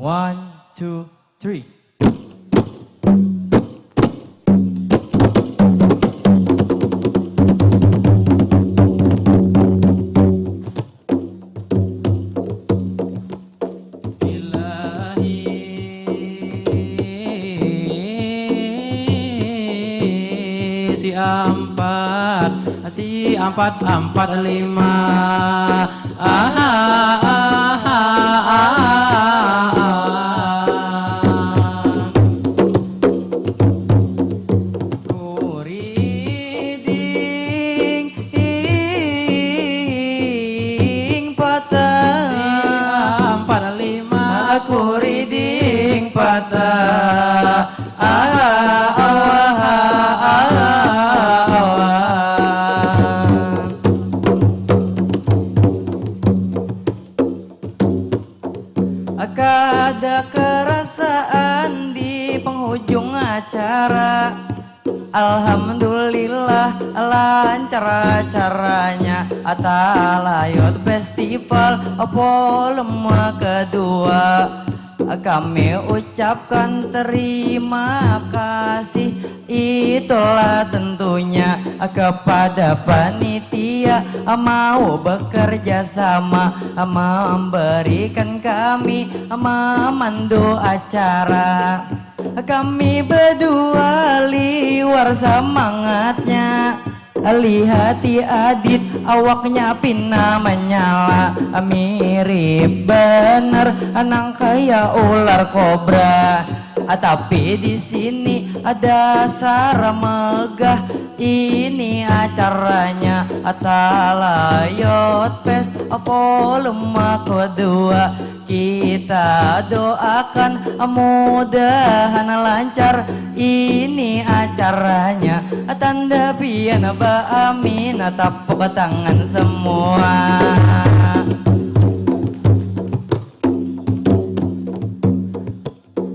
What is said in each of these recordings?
One, two, three. Si empat lima. Kuriding patah Empat lima. Kuriding patah Ada kerasaan di penghujung acara. Alhamdulillah lancar acaranya. Atalayot Festival volume kedua. Kami ucapkan terima kasih, itulah tentunya kepada panitia mau bekerja sama memberikan kami memandu acara. Kami berdua liwar semangatnya. Lihati Adit awaknya pina menyala, mirip bener nang kaya ular kobra. Tapi di sini ada dasar megah. Ini acaranya Atalayot Fest volume kedua. Kita doakan mudahan lancar ini acaranya. Tanda pian ba amin, tepuk tangan semua.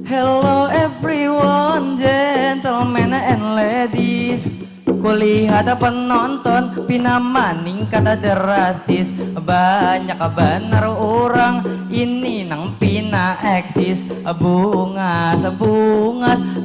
Hello everyone, gentlemen and ladies. Kulihat penonton pina meningkat drastis. Banyak bener orang ini nang pina eksis. Bungas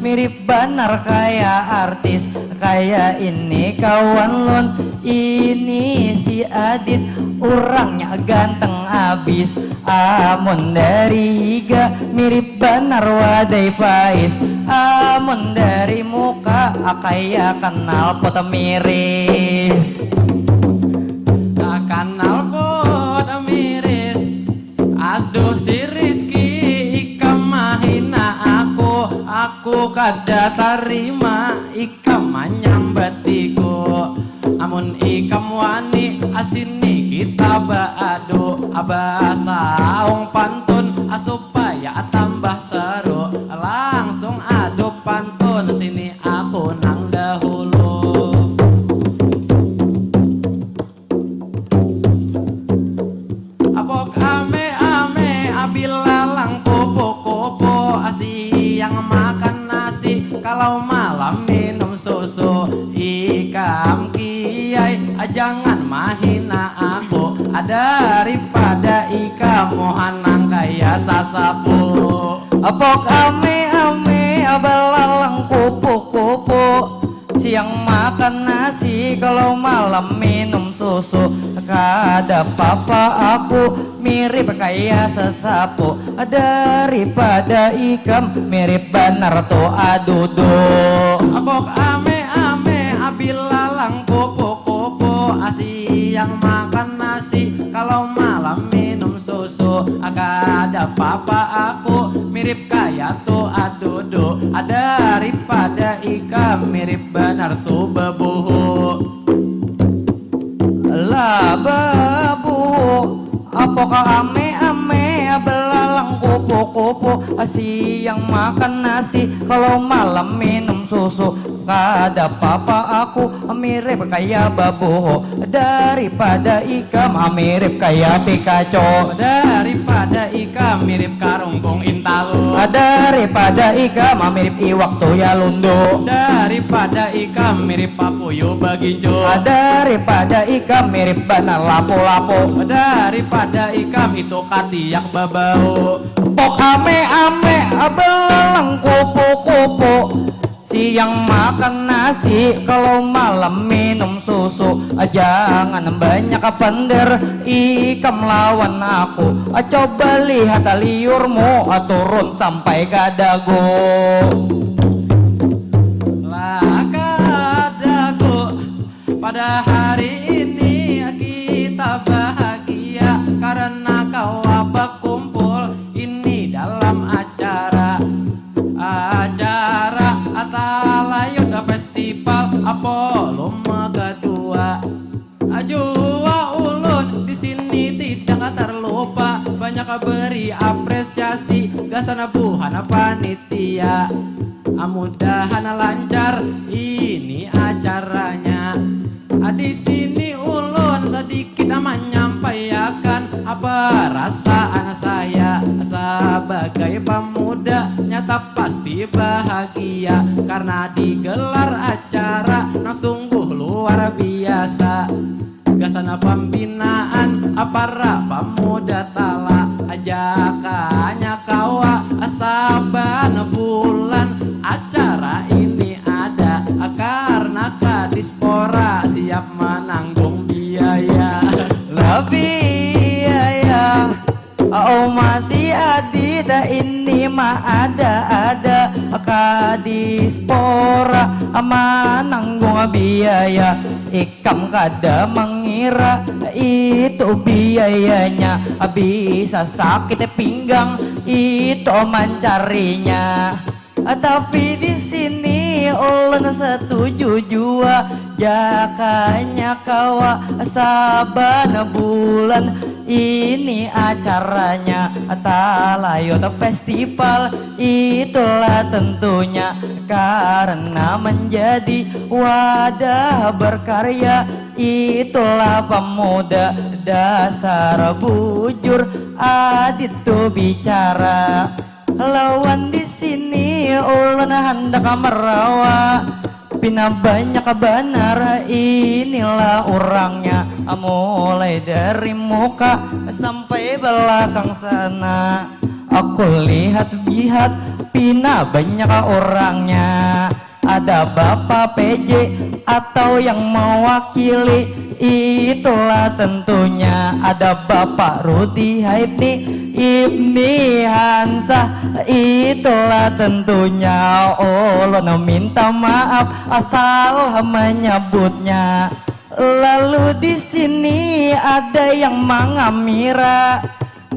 mirip bener kayak artis. Kayak ini kawan lon, ini si Adit, orangnya ganteng abis. Amun dari higa mirip bener wadai pais. Amun dari muka kayak kenal pot miris. Kenal pot miris. Aduh si Rizky ikam mahina aku kada tarima ikam menyambatiku. Amun ikam wani asini kita baadu saung pantun supaya tambah seru. Langsung adu pantun sini aku nang dahulu. Apok ame abilalang kupu-kupu siang makan nasi, kalau malam minum susu. Ikam kiai jangan mahina aku, daripada ikam mohanang kaya sasapu. Apok ame abalalang kupu-kupu, siang makan nasi, kalau malam minum susu. Kada papa aku mirip kayak sesapu, daripada ikam mirip benar tuh adudu. Apok ame abilalang kupu-kupu siang makan nasi, kalau malam minum susu. Kada papa aku mirip kayak tuh adudu, daripada ikam mirip benar tuh bebuhu. Lah babu, apakah ame belalang kupu-kupu siang makan nasi, kalau malam minum susu. Kada papa aku mirip kayak babu, daripada ikam mirip kayak Pikachu. Daripada ikam mirip karungkung intalu. Daripada ikam mirip iwak toya lundo, daripada ikam mirip papuyo bagijo, daripada ikam mirip bana lapo-lapo, daripada ikam itu katiak babau. Pok ame-ame belalang kupu-kupu, siang makan nasi, kalau malam minum susu. Jangan banyak pender, ikam lawan aku. Coba lihat liurmu, turun sampai ke dagu. Laka dagu, pada hari ini kita bahagia karena kau berkumpul ini dalam acara Atalayun Festival Apollo Megadua. Ajua ulun di sini tidak terlupa, banyak beri apresiasi gasana buhana panitia. Mudahan lancar ini acaranya. Di sini ulun sedikit menyampaikan apa perasaan saya sebagai pemuda, nyata pasti bahagia karena digelar acara yang sungguh luar biasa. Gasana pembinaan para pemuda tala ajakannya kawa saban bulan acara ini ada karena Kadispora siap menanggung biaya. Biaya oh masih adida, ini mah ada Kadispora menanggung biaya. Ikam kada mengira itu biayanya, bisa sakit pinggang itu mencarinya. Tapi di sini ulun setuju jua, jakanya kawa saban bulan ini acaranya Talayot Festival. Itulah tentunya karena menjadi wadah berkarya. Itulah pemuda dasar bujur adit tuh bicara. Lawan di sini ulun hendak merawa, pina banyak benar inilah orangnya, mulai dari muka sampai belakang sana. Aku lihat pina banyak orangnya. Ada Bapak PJ atau yang mewakili, itulah tentunya ada Bapak Rudi Haibni Ibni Hansah, itulah tentunya. Ulun minta maaf asal menyebutnya. Lalu di sini ada yang mengamira,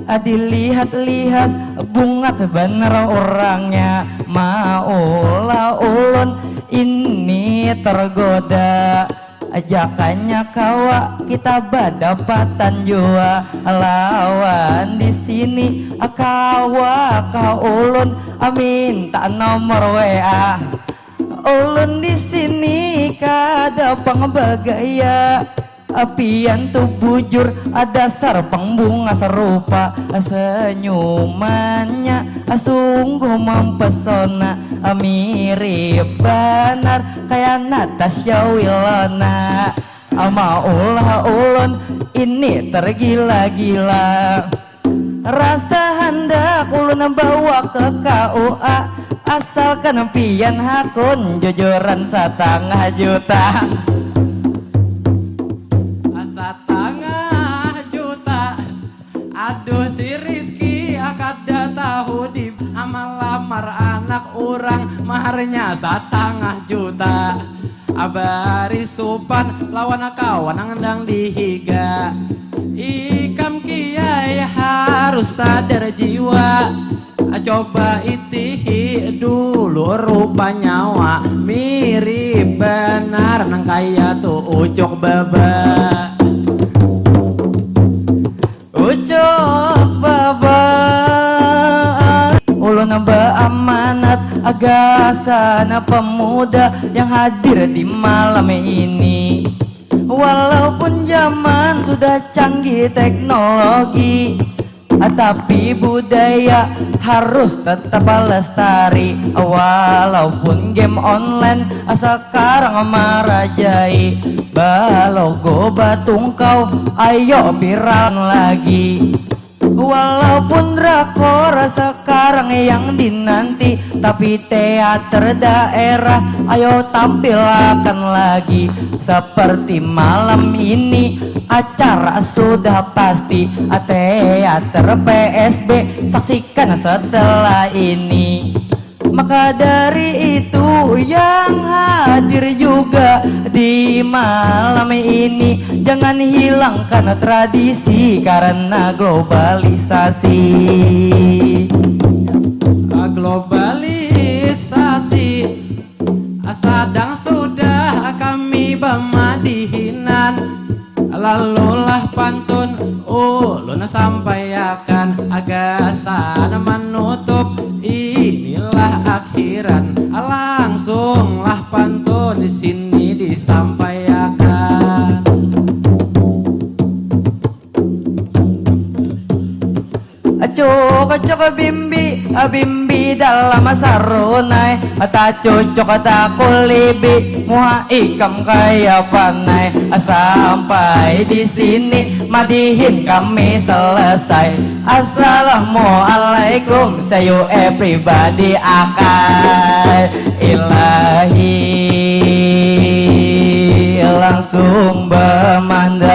dilihat-lihat bungat bener orangnya. Maulah ulun ini tergoda, ajakannya kawa kita badapatan jua. Lawan di sini kawa ka ulun minta nomor WA. Ulun di sini kada pengbagaya, apian tuh bujur dasar pengbunga serupa. Senyumannya sungguh mempesona, mirip benar kayak Natasha Wilona. Maulah ulun ini tergila-gila, rasa hendak ulun bawa ke KUA, asalkan pian hakun jujuran 1,5 juta. 1,5 juta. Aduh si Rizky kada tahu di amal lamar anak orang, maharnya 1,5 juta. Abari supan lawan kawan ngendang dihiga. Ikam kiai harus sadar jiwa, coba itihi dulu rupa nyawa, mirip benar nang kaya tuh ucok baba. Ucok baba ulun amanat agasana pemuda yang hadir di malam ini. Walaupun zaman sudah canggih teknologi, tapi budaya harus tetap lestari. Walaupun game online sekarang merajai, balogo batungkau ayo viral lagi. Walaupun drakor sekarang yang dinanti, tapi teater daerah ayo tampilkan lagi. Seperti malam ini acara sudah pasti, teater PSB saksikan setelah ini. Maka dari itu yang hadir juga di malam ini, jangan hilangkan tradisi karena globalisasi. Globalisasi sadang sudah kami bemadihinan, lalulah pantun ulun sampaikan agak sana menutup inilah akhiran, langsunglah pantun di sini disampaikan. Cocok bimbi, bimbi dalam sarunai, tak cocok tak kulibi, muha ikam kaya panai. Sampai di sini madihin kami selesai. Assalamualaikum, say you everybody akai ilahi langsung bermandai.